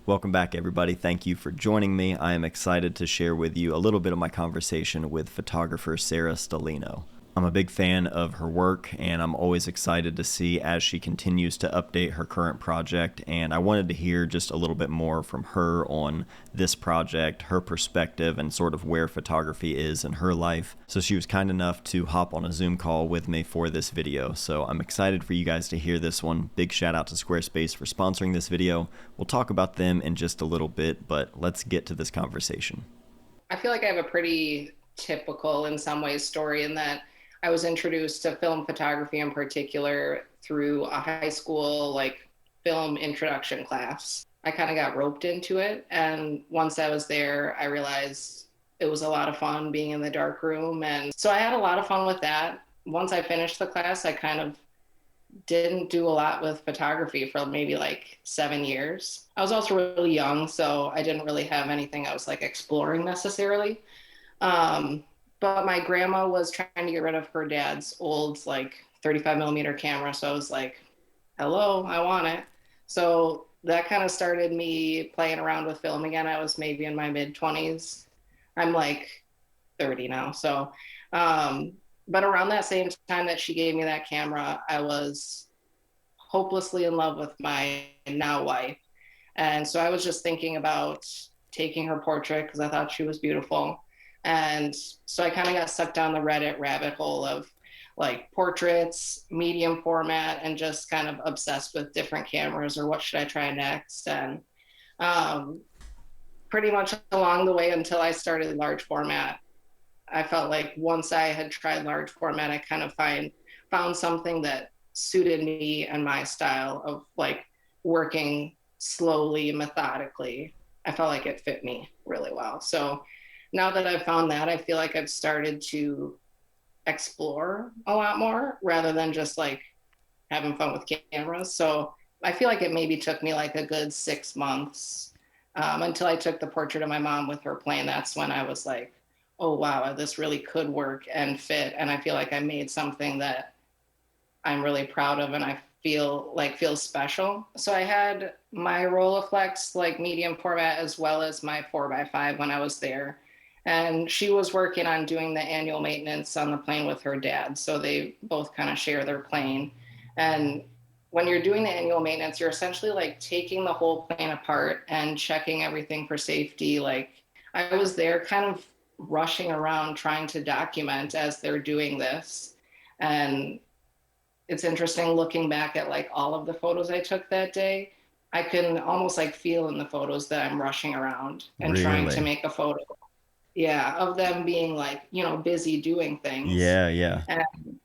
Welcome back, everybody. Thank you for joining me. I am excited to share with you a little bit of my conversation with photographer Sarah Stellino. I'm a big fan of her work, and I'm always excited to see as she continues to update her current project, and I wanted to hear just a little bit more from her on this project, her perspective, and sort of where photography is in her life. So she was kind enough to hop on a Zoom call with me for this video, so I'm excited for you guys to hear this one. Big shout out to Squarespace for sponsoring this video. We'll talk about them in just a little bit, but let's get to this conversation. I feel like I have a pretty typical, in some ways, story in that I was introduced to film photography in particular through a high school film introduction class. I kind of got roped into it, and once I was there, I realized it was a lot of fun being in the dark room, and so I had a lot of fun with that. Once I finished the class, I kind of didn't do a lot with photography for maybe 7 years. I was also really young, so I didn't really have anything I was exploring necessarily. But my grandma was trying to get rid of her dad's old 35 millimeter camera. So I was like, hello, I want it. So that kind of started me playing around with film again. I was maybe in my mid 20s. I'm 30 now. So, but around that same time that she gave me that camera, I was hopelessly in love with my now wife. And so I was just thinking about taking her portrait because I thought she was beautiful. And so I kind of got sucked down the Reddit rabbit hole of portraits, medium format, and just kind of obsessed with different cameras or what should I try next. And pretty much along the way until I started large format, I felt like once I had tried large format, I kind of found something that suited me and my style of working slowly, methodically. I felt like it fit me really well. So now that I've found that, I feel like I've started to explore a lot more rather than just having fun with cameras. So I feel like it maybe took me a good 6 months until I took the portrait of my mom with her plane. That's when I was like, oh, wow, this really could work and fit. And I feel like I made something that I'm really proud of and I feels special. So I had my Rolleiflex medium format as well as my 4x5 when I was there. And she was working on doing the annual maintenance on the plane with her dad. So they both kind of share their plane. And when you're doing the annual maintenance, you're essentially taking the whole plane apart and checking everything for safety. I was there kind of rushing around trying to document as they're doing this. And it's interesting looking back at all of the photos I took that day. I can almost feel in the photos that I'm rushing around and trying to Really? make a photo. Yeah, of them being busy doing things. Yeah. And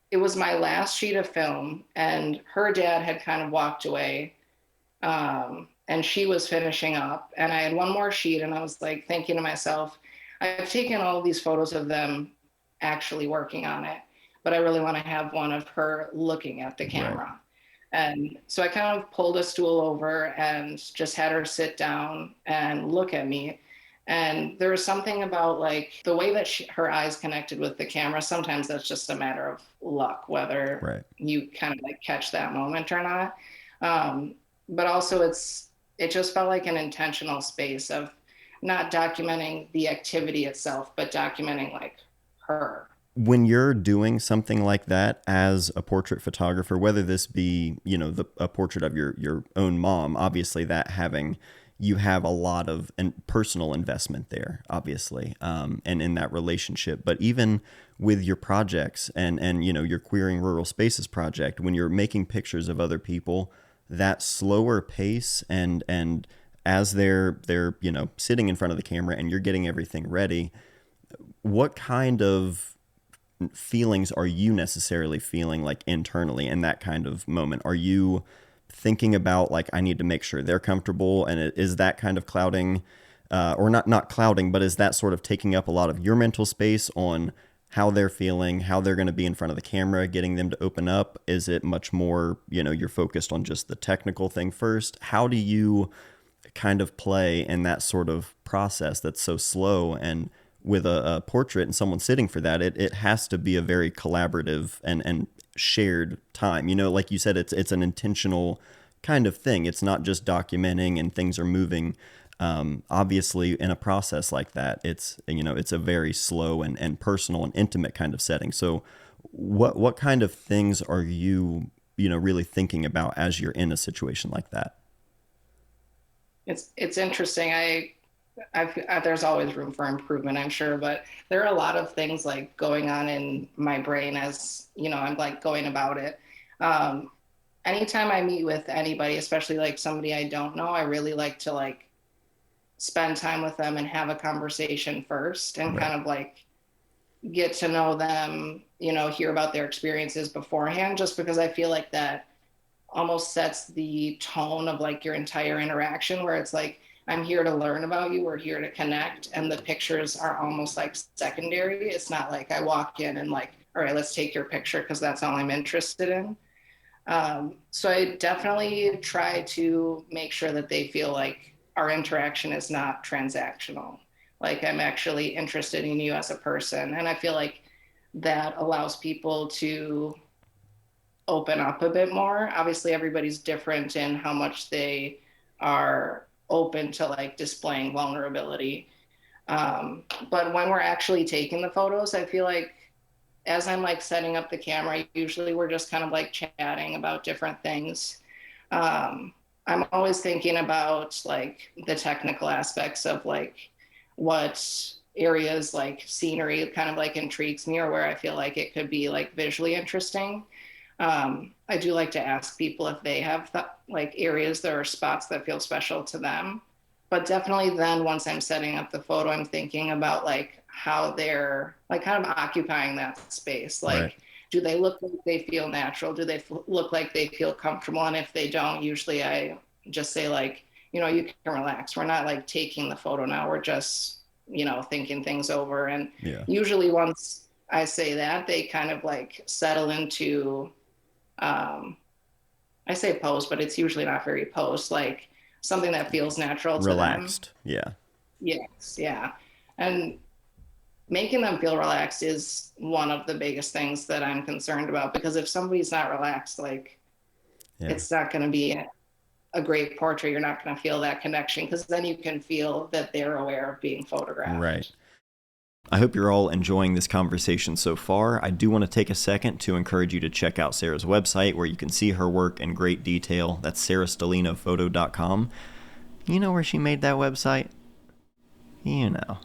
it was my last sheet of film, and her dad had kind of walked away, and she was finishing up. And I had one more sheet, and I was thinking to myself, I've taken all of these photos of them actually working on it, but I really want to have one of her looking at the camera. Right. And so I kind of pulled a stool over and just had her sit down and look at me. And there was something about the way that her eyes connected with the camera. Sometimes that's just a matter of luck, whether you kind of catch that moment or not. But also it just felt like an intentional space of not documenting the activity itself, but documenting her. When you're doing something like that as a portrait photographer, whether this be, a portrait of your own mom, obviously you have a lot of personal investment there, obviously, and in that relationship. But even with your projects and your Queering Rural Spaces project, when you're making pictures of other people, that slower pace and as they're sitting in front of the camera and you're getting everything ready, what kind of feelings are you necessarily feeling internally in that kind of moment? Are you thinking about I need to make sure they're comfortable, and is that kind of clouding or not clouding, but is that sort of taking up a lot of your mental space on how they're feeling, how they're going to be in front of the camera, getting them to open up? Is it much more, you're focused on just the technical thing first? How do you kind of play in that sort of process that's so slow? And with a portrait and someone sitting for that, it has to be a very collaborative and shared time. Like you said, it's an intentional kind of thing. It's not just documenting and things are moving. Obviously, in a process like that, it's, it's a very slow and personal and intimate kind of setting. So, what kind of things are you, really thinking about as you're in a situation like that? It's interesting. There's always room for improvement, I'm sure, but there are a lot of things like going on in my brain as, I'm like going about it. Um, Anytime I meet with anybody, especially like somebody I don't know, I really like to like spend time with them and have a conversation first and Right. kind of like get to know them, hear about their experiences beforehand, just because I feel like that almost sets the tone of like your entire interaction where it's like, I'm here to learn about you, we're here to connect, and the pictures are almost like secondary. It's not like I walk in and like, all right, let's take your picture because that's all I'm interested in. So I definitely try to make sure that they feel like our interaction is not transactional. Like I'm actually interested in you as a person. And I feel like that allows people to open up a bit more. Obviously, everybody's different in how much they are open to like displaying vulnerability. But when we're actually taking the photos, I feel like as I'm like setting up the camera, usually we're just kind of like chatting about different things. Um, I'm always thinking about like the technical aspects of like what areas like scenery kind of like intrigues me or where I feel like it could be like visually interesting. I do like to ask people if they have like areas that are spots that feel special to them. But definitely then once I'm setting up the photo, I'm thinking about like how they're like kind of occupying that space. Right. Like, do they look like they feel natural? Do they look like they feel comfortable? And if they don't, usually I just say like, you can relax. We're not like taking the photo now. We're just, thinking things over. And Yeah. usually once I say that, they kind of like settle into um, I say post, but it's usually not very post, like something that feels natural to them. Relaxed. Yeah. Yes, yeah. And making them feel relaxed is one of the biggest things that I'm concerned about because if somebody's not relaxed, like Yeah. it's not going to be a great portrait. You're not going to feel that connection because then you can feel that they're aware of being Right. photographed. I hope you're all enjoying this conversation so far. I do want to take a second to encourage you to check out Sarah's website where you can see her work in great detail. That's sarahstellinophoto.com. You know where she made that website? You know.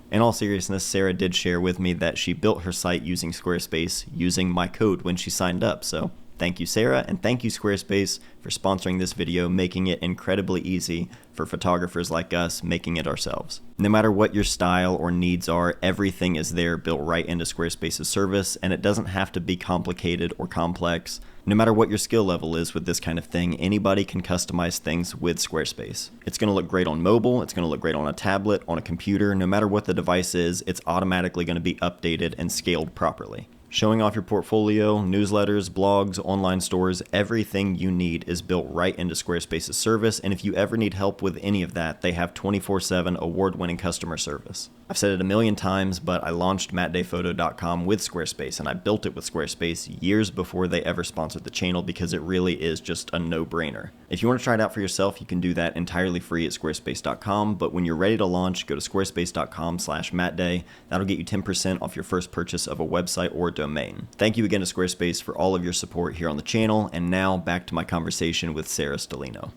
In all seriousness, Sarah did share with me that she built her site using Squarespace using my code when she signed up. So thank you, Sarah, and thank you, Squarespace, for sponsoring this video, making it incredibly easy for photographers like us making it ourselves. No matter what your style or needs are, everything is there built right into Squarespace's service, and it doesn't have to be complicated or complex. No matter what your skill level is with this kind of thing, anybody can customize things with Squarespace. It's going to look great on mobile, it's going to look great on a tablet, on a computer. No matter what the device is, it's automatically going to be updated and scaled properly. Showing off your portfolio, newsletters, blogs, online stores, everything you need is built right into Squarespace's service, and if you ever need help with any of that, they have 24/7 award-winning customer service. I've said it a million times, but I launched mattdayphoto.com with Squarespace, and I built it with Squarespace years before they ever sponsored the channel because it really is just a no-brainer. If you want to try it out for yourself, you can do that entirely free at squarespace.com, but when you're ready to launch, go to squarespace.com/mattday. That'll get you 10% off your first purchase of a website or domain. Thank you again to Squarespace for all of your support here on the channel, and now back to my conversation with Sarah Stellino.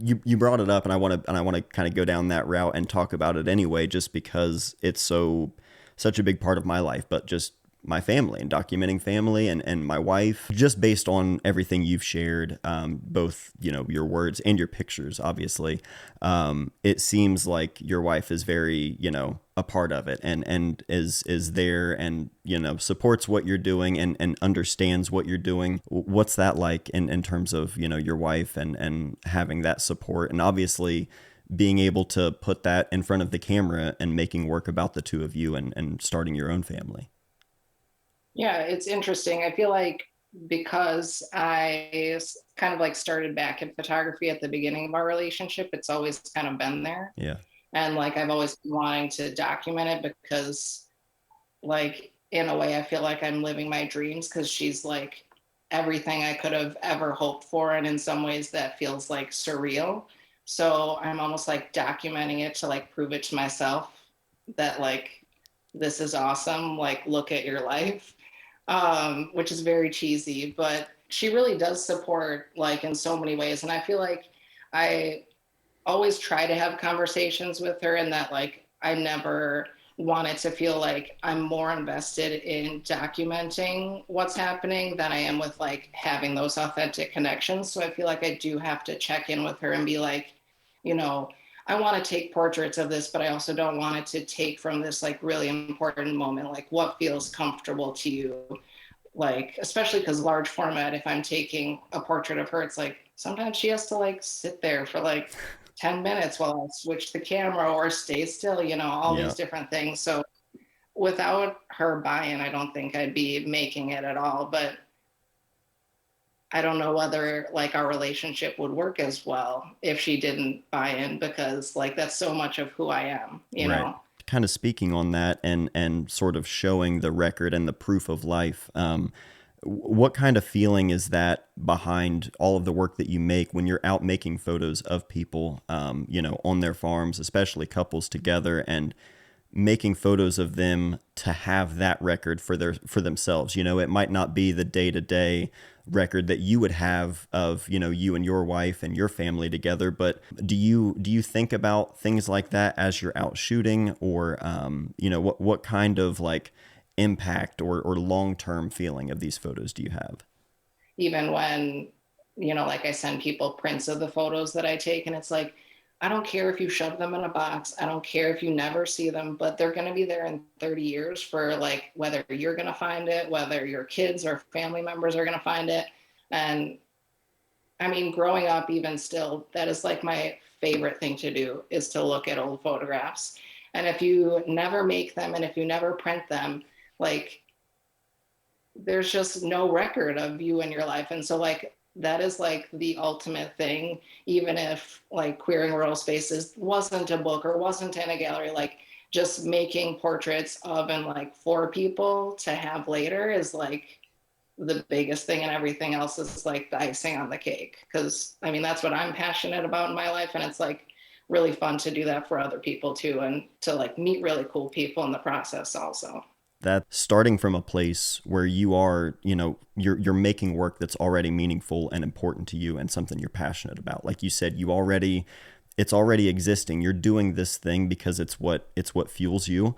You brought it up, and I want to kind of go down that route and talk about it anyway, just because it's such a big part of my life, but just my family and documenting family and my wife, just based on everything you've shared, both, your words and your pictures, obviously. It seems like your wife is very, a part of it and is there and, supports what you're doing and understands what you're doing. What's that like in terms of, your wife and having that support and obviously being able to put that in front of the camera and making work about the two of you and starting your own family? Yeah, it's interesting. I feel like because kind of like started back in photography at the beginning of our relationship, it's always kind of been there. Yeah. And like I've always been wanting to document it because like in a way I feel like I'm living my dreams because she's like everything I could have ever hoped for. And in some ways that feels like surreal. So I'm almost like documenting it to like prove it to myself that like this is awesome. Like look at your life, which is very cheesy, but she really does support like in so many ways. And I feel like I always try to have conversations with her and that like I never want it to feel like I'm more invested in documenting what's happening than I am with like having those authentic connections. So I feel like I do have to check in with her and be like, you know, I want to take portraits of this, but I also don't want it to take from this like really important moment. Like what feels comfortable to you? Like, especially because large format, if I'm taking a portrait of her, it's like sometimes she has to like sit there for like 10 minutes while I switch the camera or stay still, you know, all Yeah. these different things. So without her buy-in, I don't think I'd be making it at all. But I don't know whether like our relationship would work as well if she didn't buy in because like that's so much of who I am, you Right. know? Kind of speaking on that and sort of showing the record and the proof of life. What kind of feeling is that behind all of the work that you make when you're out making photos of people, on their farms, especially couples together, and making photos of them to have that record for themselves? It might not be the day-to-day record that you would have of, you and your wife and your family together, but do you think about things like that as you're out shooting, or what kind of like impact or long-term feeling of these photos do you have? Even when, you know, like I send people prints of the photos that I take, and it's like, I don't care if you shove them in a box. I don't care if you never see them, but they're going to be there in 30 years for like whether you're going to find it, whether your kids or family members are going to find it. And I mean, growing up, even still, that is like my favorite thing to do is to look at old photographs. And if you never make them and if you never print them, like there's just no record of you in your life. And so like that is like the ultimate thing, even if like Queering Rural Spaces wasn't a book or wasn't in a gallery, like just making portraits of and like for people to have later is like the biggest thing, and everything else is like the icing on the cake. Because I mean that's what I'm passionate about in my life, and it's like really fun to do that for other people too, and to like meet really cool people in the process also. That starting from a place where you are, you're making work that's already meaningful and important to you and something you're passionate about. Like you said, it's already existing. You're doing this thing because it's what fuels you.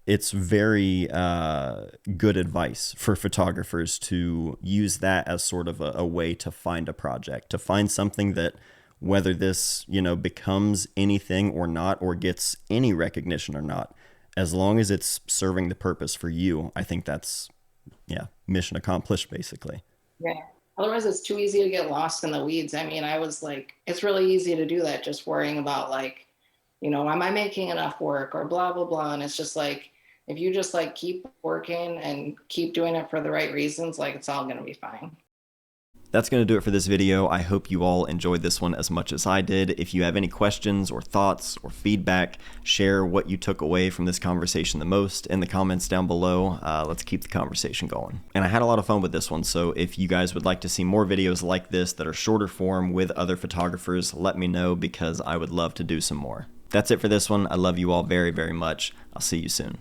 It's very good advice for photographers to use that as sort of a way to find a project, to find something that, whether this, becomes anything or not, or gets any recognition or not, as long as it's serving the purpose for you, I think that's, yeah, mission accomplished, basically. Yeah. Otherwise, it's too easy to get lost in the weeds. I mean, I was like, it's really easy to do that, just worrying about like, you know, am I making enough work or blah, blah, blah. And it's just like, if you just like keep working and keep doing it for the right reasons, like it's all going to be fine. That's going to do it for this video. I hope you all enjoyed this one as much as I did. If you have any questions or thoughts or feedback, share what you took away from this conversation the most in the comments down below. Let's keep the conversation going. And I had a lot of fun with this one, so if you guys would like to see more videos like this that are shorter form with other photographers, let me know, because I would love to do some more. That's it for this one. I love you all very, very much. I'll see you soon.